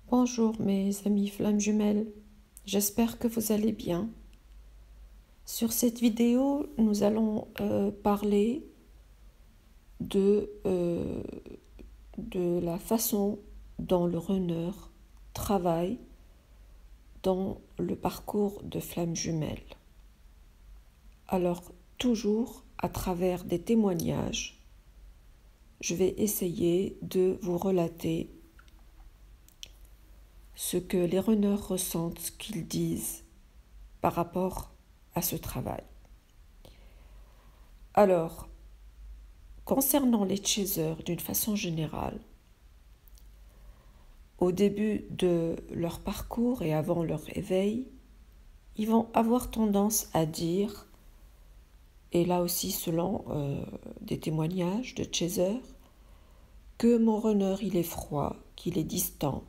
Bonjour mes amis flammes jumelles, j'espère que vous allez bien. Sur cette vidéo, nous allons parler de la façon dont le runner travaille dans le parcours de flammes jumelles. Alors, toujours à travers des témoignages, je vais essayer de vous relater ce que les runners ressentent, ce qu'ils disent par rapport à ce travail. Alors, concernant les chasers d'une façon générale, au début de leur parcours et avant leur éveil, ils vont avoir tendance à dire, et là aussi selon des témoignages de chasers, que mon runner il est froid, qu'il est distant,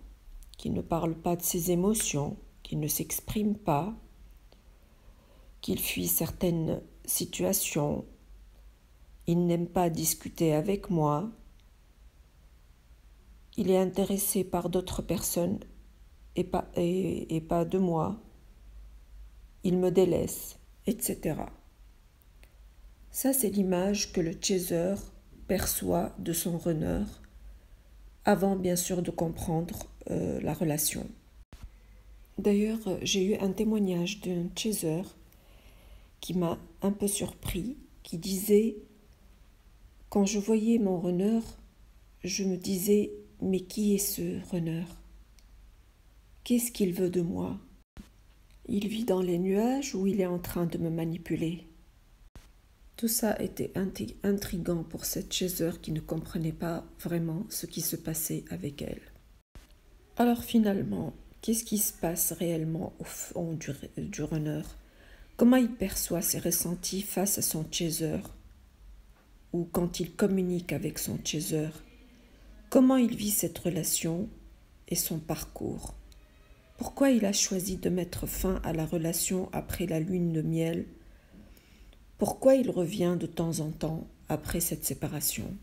qu'il ne parle pas de ses émotions, qu'il ne s'exprime pas, qu'il fuit certaines situations, il n'aime pas discuter avec moi, il est intéressé par d'autres personnes et pas de moi, il me délaisse, etc. Ça, c'est l'image que le chaser perçoit de son runner avant, bien sûr, de comprendre la relation. D'ailleurs, j'ai eu un témoignage d'un chaser qui m'a un peu surpris, qui disait « Quand je voyais mon runner, je me disais « Mais qui est ce runner ? Qu'est-ce qu'il veut de moi ? Il vit dans les nuages ou il est en train de me manipuler ?» Tout ça était intriguant pour cette chaser qui ne comprenait pas vraiment ce qui se passait avec elle. Alors finalement, qu'est-ce qui se passe réellement au fond du runner ? Comment il perçoit ses ressentis face à son chaser ou quand il communique avec son chaser? Comment il vit cette relation et son parcours? Pourquoi il a choisi de mettre fin à la relation après la lune de miel? Pourquoi il revient de temps en temps après cette séparation?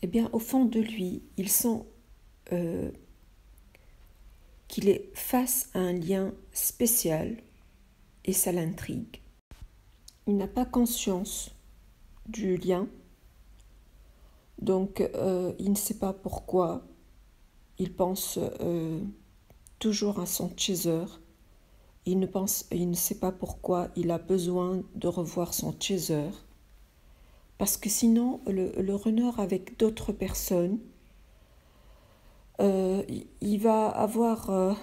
Eh bien, au fond de lui, il sent qu'il est face à un lien spécial et ça l'intrigue. Il n'a pas conscience du lien, donc il ne sait pas pourquoi. Il pense toujours à son chaser. Il ne sait pas pourquoi il a besoin de revoir son chaser. Parce que sinon, le runner avec d'autres personnes, il va avoir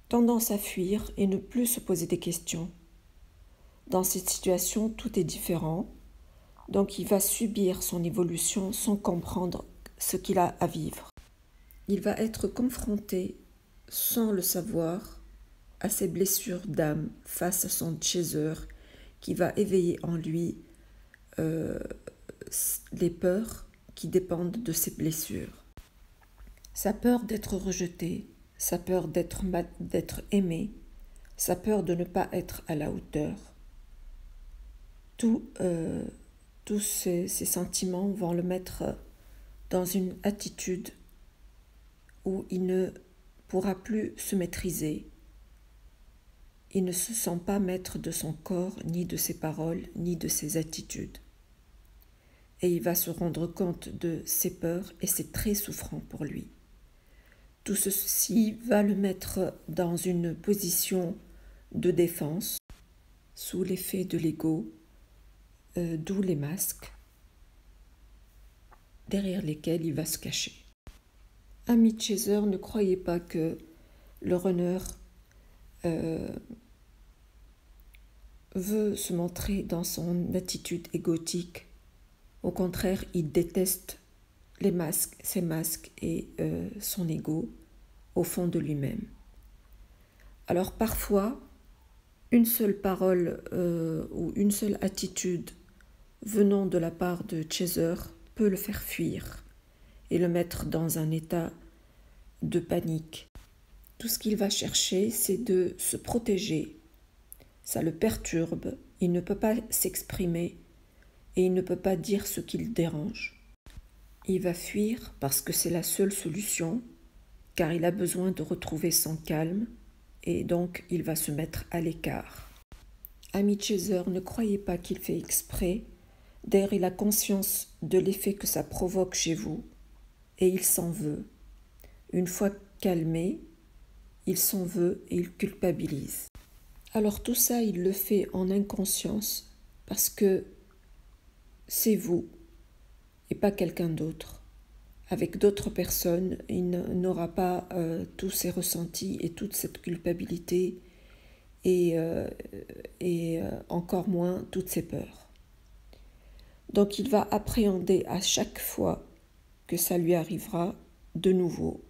tendance à fuir et ne plus se poser des questions. Dans cette situation, tout est différent. Donc, il va subir son évolution sans comprendre ce qu'il a à vivre. Il va être confronté, sans le savoir, à ses blessures d'âme face à son chaser qui va éveiller en lui les peurs qui dépendent de ses blessures. Sa peur d'être rejeté, sa peur d'être aimé, sa peur de ne pas être à la hauteur. Tous ces sentiments vont le mettre dans une attitude où il ne pourra plus se maîtriser. Il ne se sent pas maître de son corps, ni de ses paroles, ni de ses attitudes. Et il va se rendre compte de ses peurs et c'est très souffrant pour lui. Tout ceci va le mettre dans une position de défense, sous l'effet de l'ego, d'où les masques, derrière lesquels il va se cacher. Ami chaser, ne croyez pas que le runner veut se montrer dans son attitude égotique. Au contraire, il déteste les masques, ses masques et son ego au fond de lui-même. Alors parfois, une seule parole ou une seule attitude venant de la part de chaser peut le faire fuir et le mettre dans un état de panique. Tout ce qu'il va chercher, c'est de se protéger. Ça le perturbe, il ne peut pas s'exprimer et il ne peut pas dire ce qui le dérange. Il va fuir parce que c'est la seule solution, car il a besoin de retrouver son calme et donc il va se mettre à l'écart. Ami chaser, ne croyez pas qu'il fait exprès. D'ailleurs, il a conscience de l'effet que ça provoque chez vous et il s'en veut. Une fois calmé, il s'en veut et il culpabilise. Alors tout ça, il le fait en inconscience parce que c'est vous et pas quelqu'un d'autre. Avec d'autres personnes, il n'aura pas tous ces ressentis et toute cette culpabilité et encore moins toutes ces peurs. Donc il va appréhender à chaque fois que ça lui arrivera de nouveau.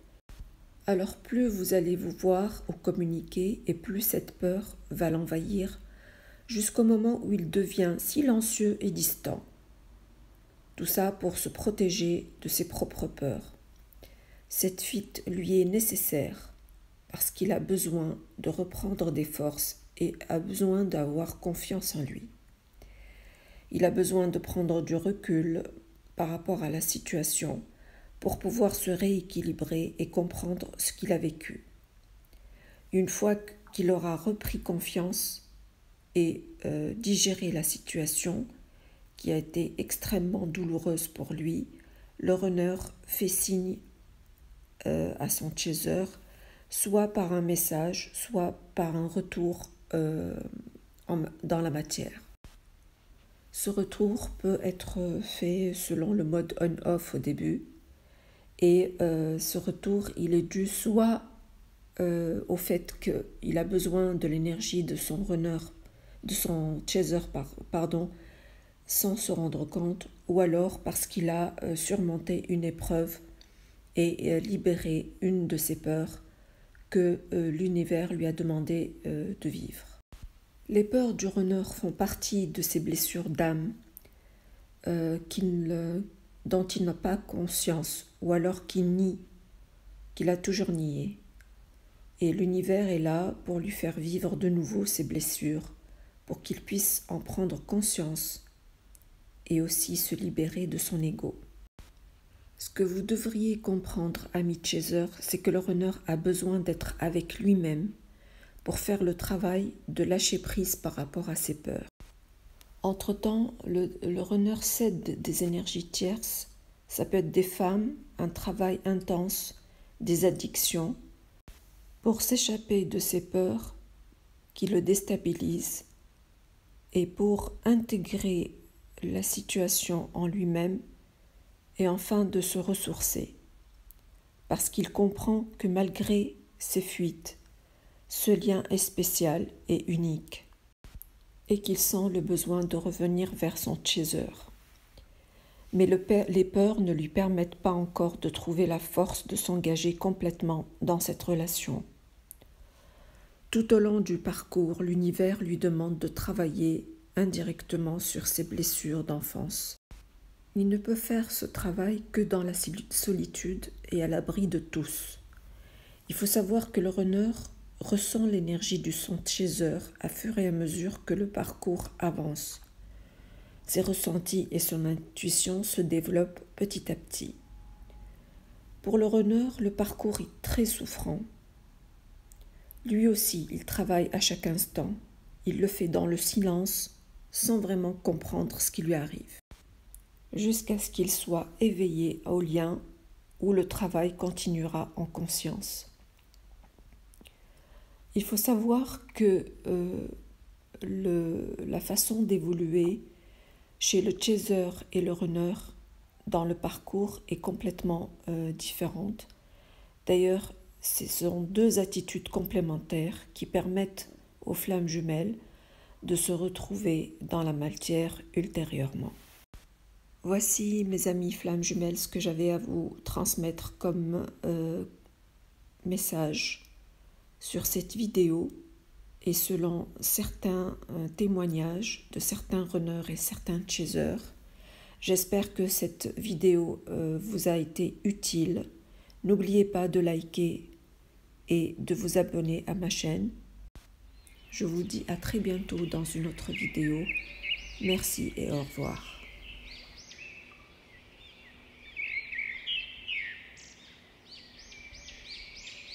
Alors plus vous allez vous voir ou communiquer et plus cette peur va l'envahir jusqu'au moment où il devient silencieux et distant. Tout ça pour se protéger de ses propres peurs. Cette fuite lui est nécessaire parce qu'il a besoin de reprendre des forces et a besoin d'avoir confiance en lui. Il a besoin de prendre du recul par rapport à la situation pour pouvoir se rééquilibrer et comprendre ce qu'il a vécu. Une fois qu'il aura repris confiance et digéré la situation qui a été extrêmement douloureuse pour lui, le runner fait signe à son chaser, soit par un message, soit par un retour dans la matière. Ce retour peut être fait selon le mode on-off au début, et ce retour, il est dû soit au fait qu'il a besoin de l'énergie de son runner, de son chaser, sans se rendre compte, ou alors parce qu'il a surmonté une épreuve et libéré une de ses peurs que l'univers lui a demandé de vivre. Les peurs du runner font partie de ces blessures d'âme dont il n'a pas conscience ou alors qu'il a toujours nié. Et l'univers est là pour lui faire vivre de nouveau ces blessures, pour qu'il puisse en prendre conscience et aussi se libérer de son ego. Ce que vous devriez comprendre, ami chaser, c'est que le runner a besoin d'être avec lui-même pour faire le travail de lâcher prise par rapport à ses peurs. Entre-temps, le runner cède des énergies tierces, ça peut être des femmes, un travail intense, des addictions, pour s'échapper de ces peurs qui le déstabilisent et pour intégrer la situation en lui-même et enfin de se ressourcer. Parce qu'il comprend que malgré ses fuites, ce lien est spécial et unique et qu'il sent le besoin de revenir vers son chaser. Mais les peurs ne lui permettent pas encore de trouver la force de s'engager complètement dans cette relation. Tout au long du parcours, l'univers lui demande de travailler indirectement sur ses blessures d'enfance. Il ne peut faire ce travail que dans la solitude et à l'abri de tous. Il faut savoir que le runner ressent l'énergie du son chaser à fur et à mesure que le parcours avance. Ses ressentis et son intuition se développent petit à petit. Pour le runner, le parcours est très souffrant. Lui aussi, il travaille à chaque instant. Il le fait dans le silence, sans vraiment comprendre ce qui lui arrive, jusqu'à ce qu'il soit éveillé au lien où le travail continuera en conscience. Il faut savoir que la façon d'évoluer chez le chaser et le runner dans le parcours est complètement différente. D'ailleurs, ce sont deux attitudes complémentaires qui permettent aux flammes jumelles de se retrouver dans la matière ultérieurement. Voici, mes amis flammes jumelles, ce que j'avais à vous transmettre comme message sur cette vidéo et selon certains témoignages de certains runners et certains chasers. J'espère que cette vidéo vous a été utile. N'oubliez pas de liker et de vous abonner à ma chaîne. Je vous dis à très bientôt dans une autre vidéo. Merci et au revoir.